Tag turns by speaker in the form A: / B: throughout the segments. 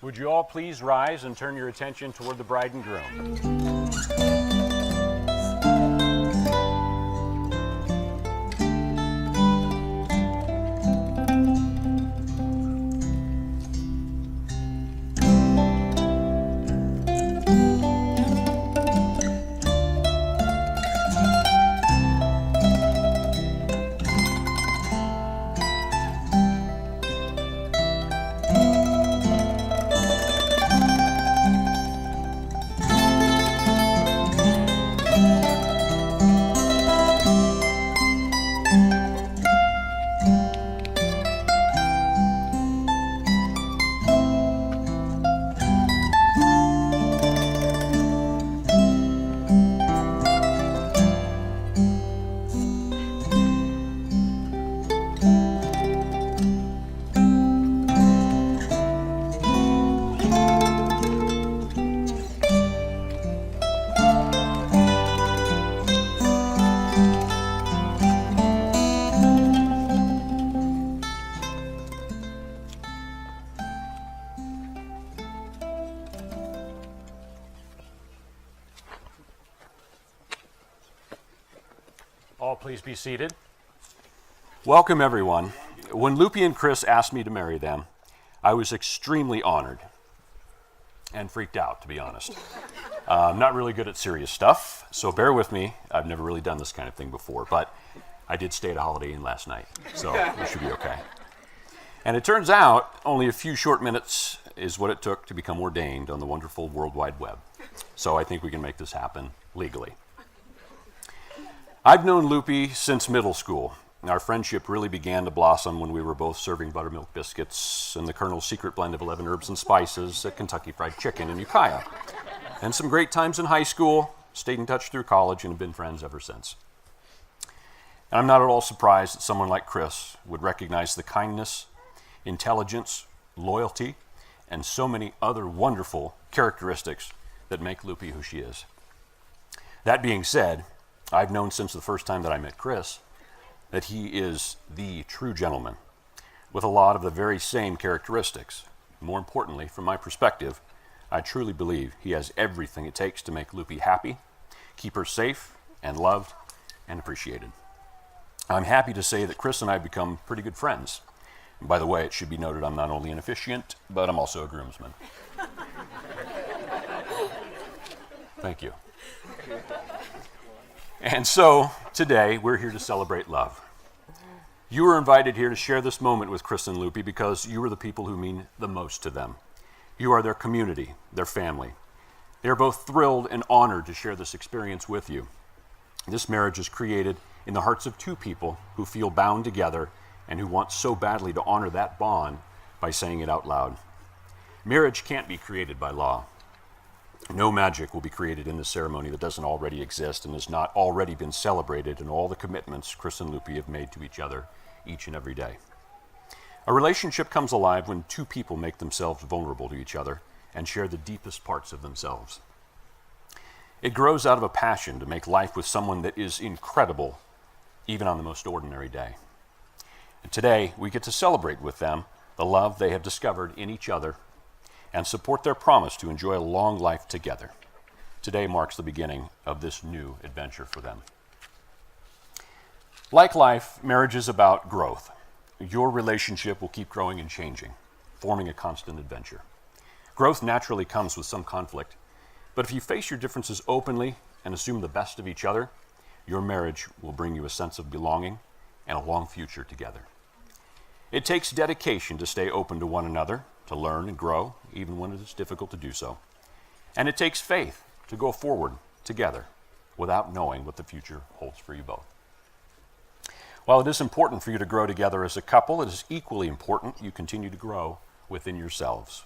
A: Would you all please rise and turn your attention toward the bride and groom? All please be seated. Welcome, everyone. When Lupe and Chris asked me to marry them, I was extremely honored and freaked out, to be honest. I'm not really good at serious stuff, so bear with me. I've never really done this kind of thing before, but I did stay at a Holiday Inn last night, so we should be okay. And it turns out only a few short minutes is what it took to become ordained on the wonderful World Wide Web. So I think we can make this happen legally. I've known Lupe since middle school. Our friendship really began to blossom when we were both serving buttermilk biscuits and the Colonel's secret blend of 11 herbs and spices at Kentucky Fried Chicken in Ukiah. And some great times in high school, stayed in touch through college, and have been friends ever since. And I'm not at all surprised that someone like Chris would recognize the kindness, intelligence, loyalty, and so many other wonderful characteristics that make Lupe who she is. That being said, I've known since the first time that I met Chris that he is the true gentleman with a lot of the very same characteristics. More importantly, from my perspective, I truly believe he has everything it takes to make Lupe happy, keep her safe and loved and appreciated. I'm happy to say that Chris and I have become pretty good friends. And by the way, it should be noted I'm not only an officiant, but I'm also a groomsman. Thank you. And so, today, we're here to celebrate love. You were invited here to share this moment with Chris and Lupe because you are the people who mean the most to them. You are their community, their family. They are both thrilled and honored to share this experience with you. This marriage is created in the hearts of two people who feel bound together and who want so badly to honor that bond by saying it out loud. Marriage can't be created by law. No magic will be created in this ceremony that doesn't already exist and has not already been celebrated in all the commitments Chris and Lupe have made to each other each and every day. A relationship comes alive when two people make themselves vulnerable to each other and share the deepest parts of themselves. It grows out of a passion to make life with someone that is incredible, even on the most ordinary day. And today, we get to celebrate with them the love they have discovered in each other and support their promise to enjoy a long life together. Today marks the beginning of this new adventure for them. Like life, marriage is about growth. Your relationship will keep growing and changing, forming a constant adventure. Growth naturally comes with some conflict, but if you face your differences openly and assume the best of each other, your marriage will bring you a sense of belonging and a long future together. It takes dedication to stay open to one another, to learn and grow, even when it is difficult to do so. And it takes faith to go forward together without knowing what the future holds for you both. While it is important for you to grow together as a couple, it is equally important you continue to grow within yourselves.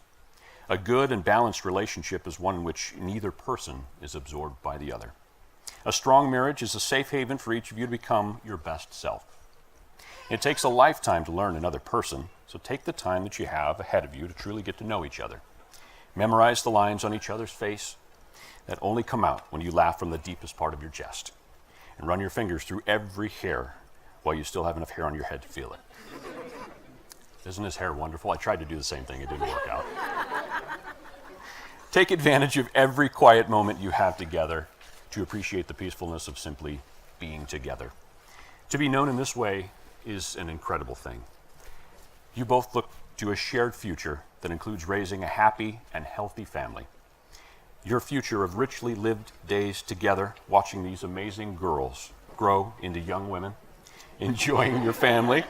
A: A good and balanced relationship is one in which neither person is absorbed by the other. A strong marriage is a safe haven for each of you to become your best self. It takes a lifetime to learn another person, so take the time that you have ahead of you to truly get to know each other. Memorize the lines on each other's face that only come out when you laugh from the deepest part of your chest. And run your fingers through every hair while you still have enough hair on your head to feel it. Isn't his hair wonderful? I tried to do the same thing. It didn't work out. Take advantage of every quiet moment you have together to appreciate the peacefulness of simply being together. To be known in this way is an incredible thing. You both look to a shared future that includes raising a happy and healthy family. Your future of richly lived days together, watching these amazing girls grow into young women, enjoying your family,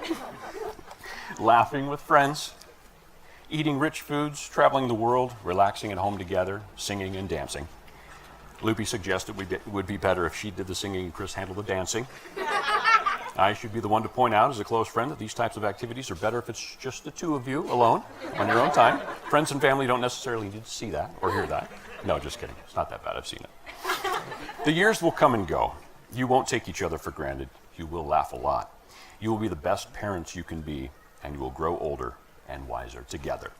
A: laughing with friends, eating rich foods, traveling the world, relaxing at home together, singing and dancing. Loopy suggested it would be better if she did the singing and Chris handled the dancing. I should be the one to point out as a close friend that these types of activities are better if it's just the two of you alone on your own time. Friends and family don't necessarily need to see that or hear that. No, just kidding. It's not that bad. I've seen it. The years will come and go. You won't take each other for granted. You will laugh a lot. You will be the best parents you can be, and you will grow older and wiser together.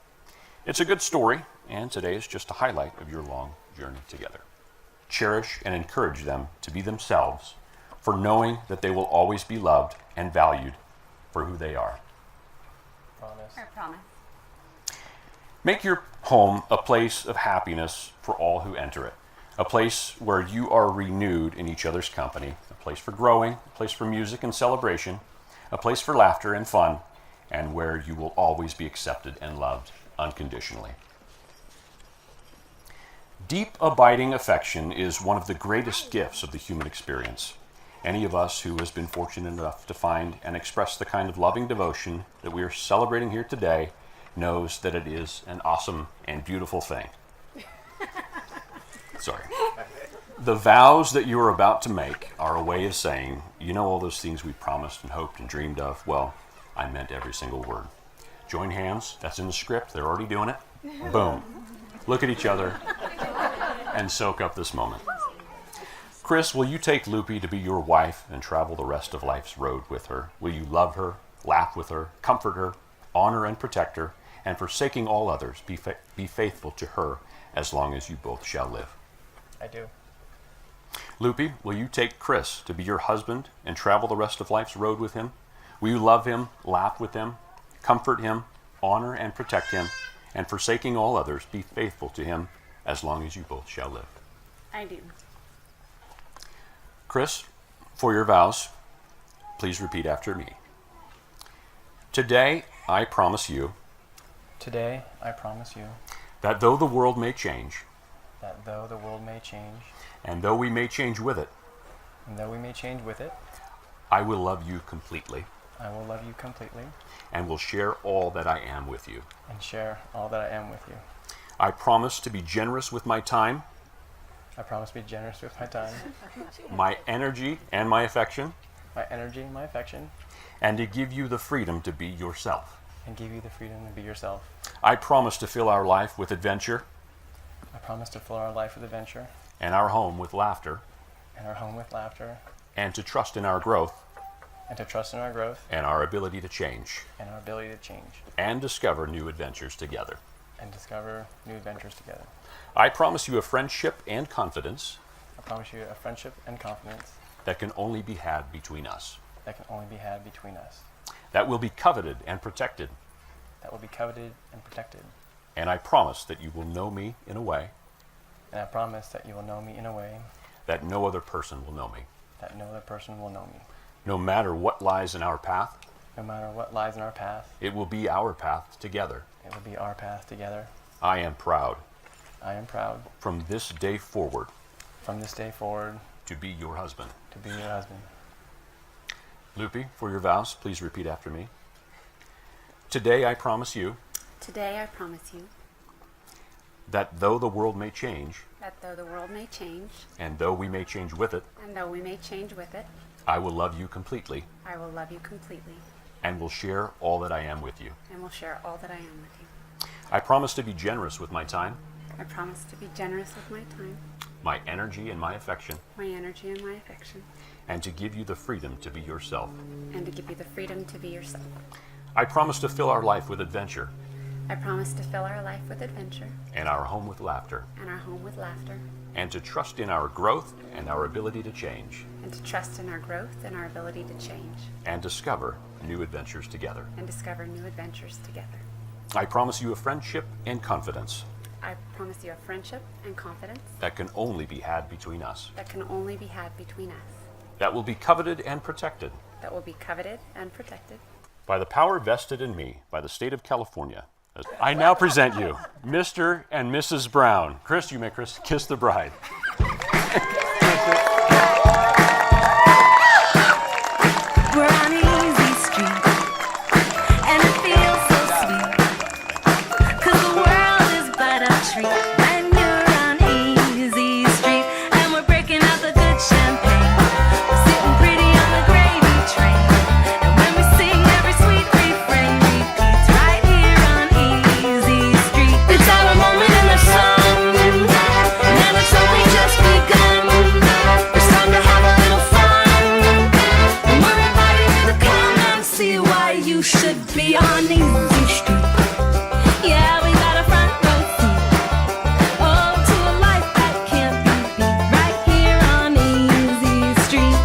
A: It's a good story, and today is just a highlight of your long journey together. Cherish and encourage them to be themselves, for knowing that they will always be loved and valued for who they are.
B: Promise.
C: I promise.
A: Make your home a place of happiness for all who enter it, a place where you are renewed in each other's company, a place for growing, a place for music and celebration, a place for laughter and fun, and where you will always be accepted and loved unconditionally. Deep, abiding affection is one of the greatest gifts of the human experience. Any of us who has been fortunate enough to find and express the kind of loving devotion that we are celebrating here today knows that it is an awesome and beautiful thing. Sorry. The vows that you are about to make are a way of saying, you know, all those things we promised and hoped and dreamed of? Well, I meant every single word. Join hands. That's in the script. They're already doing it. Boom. Look at each other and soak up this moment. Chris, will you take Loopy to be your wife and travel the rest of life's road with her? Will you love her, laugh with her, comfort her, honor and protect her, and forsaking all others, be faithful to her as long as you both shall live?
B: I do.
A: Loopy, will you take Chris to be your husband and travel the rest of life's road with him? Will you love him, laugh with him, comfort him, honor and protect him, and forsaking all others, be faithful to him as long as you both shall live?
C: I do.
A: Chris, for your vows, please repeat after me. Today, I promise you
B: Today, I promise you
A: that though the world may change,
B: that though the world may change,
A: and though we may change with it,
B: and though we may change with it,
A: I will love you completely
B: I will love you completely
A: and will share all that I am with you.
B: and share all that I am with you.
A: I promise to be generous with my time,
B: I promise to be generous with my time,
A: my energy, and my affection,
B: my energy, my affection,
A: and to give you the freedom to be yourself.
B: and give you the freedom to be yourself.
A: I promise to fill our life with adventure
B: I promise to fill our life with adventure
A: and our home with laughter,
B: and our home with laughter,
A: and to trust in our growth
B: and to trust in our growth
A: and our ability to change
B: and our ability to change
A: and discover new adventures together.
B: and discover new adventures together.
A: I promise you a friendship and confidence
B: I promise you a friendship and confidence
A: that can only be had between us,
B: that can only be had between us,
A: that will be coveted and protected.
B: that will be coveted and protected.
A: And I promise that you will know me in a way
B: And I promise that you will know me in a way
A: that no other person will know me.
B: that no other person will know me.
A: No matter what lies in our path,
B: No matter what lies in our path,
A: it will be our path together.
B: it will be our path together.
A: I am proud
B: I am proud
A: from this day forward
B: from this day forward
A: to be your husband.
B: to be your husband.
A: Loopy, for your vows, please repeat after me. Today I promise you
C: Today I promise you
A: that though the world may change,
C: that though the world may change,
A: and though we may change with it,
C: and though we may change with it,
A: I will love you completely
C: I will love you completely
A: and will share all that I am with you.
C: and will share all that I am with you.
A: I promise to be generous with my time,
C: I promise to be generous with my time,
A: my energy, and my affection,
C: my energy, and my affection,
A: and to give you the freedom to be yourself.
C: and to give you the freedom to be yourself.
A: I promise to fill our life with adventure
C: I promise to fill our life with adventure
A: and our home with laughter,
C: and our home with laughter,
A: and to trust in our growth and our ability to change
C: and to trust in our growth and our ability to change
A: and discover new adventures together.
C: and discover new adventures together.
A: I promise you a friendship and confidence
C: I promise you a friendship and confidence
A: that can only be had between us,
C: that can only be had between us,
A: that will be coveted and protected
C: that will be coveted and protected
A: by the power vested in me by the state of California. I now present you Mr. and Mrs. Brown. Chris, you may kiss the bride.
D: We're on Easy Street, and it feels so sweet, 'cause the world is but a treat when you're on Easy Street, and we're breaking out the good champagne. We're sitting pretty on the gravy train, and when we sing, every sweet refrain repeats right here on Easy Street. It's our moment in the sun, and it's only just begun. It's time to have a little fun. And we're inviting you to come and see why you should be on Easy Street. Yeah, we got a front row seat. Oh, to a life that can't be beat. Right here on Easy Street.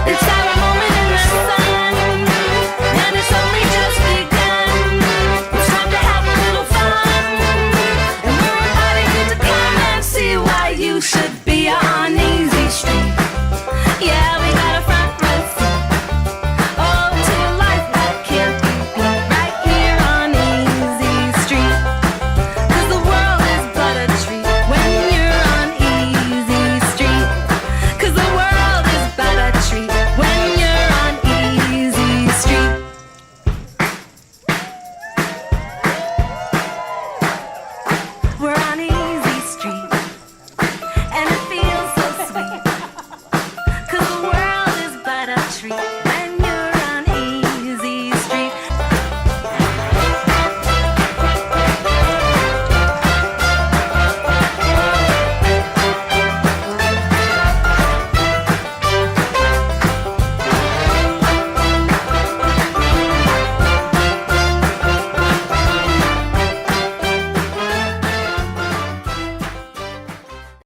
D: It's our moment in the sun, and it's only just begun. It's time to have a little fun, and we're inviting you to come and see why you should be on Easy Street. Yeah, we got a front row seat. Oh, to a life that can't be beat. Right here on Easy Street. 'Cause the world is but a treat when you're on Easy Street. 'Cause the world is but a treat when you're on Easy Street. We're on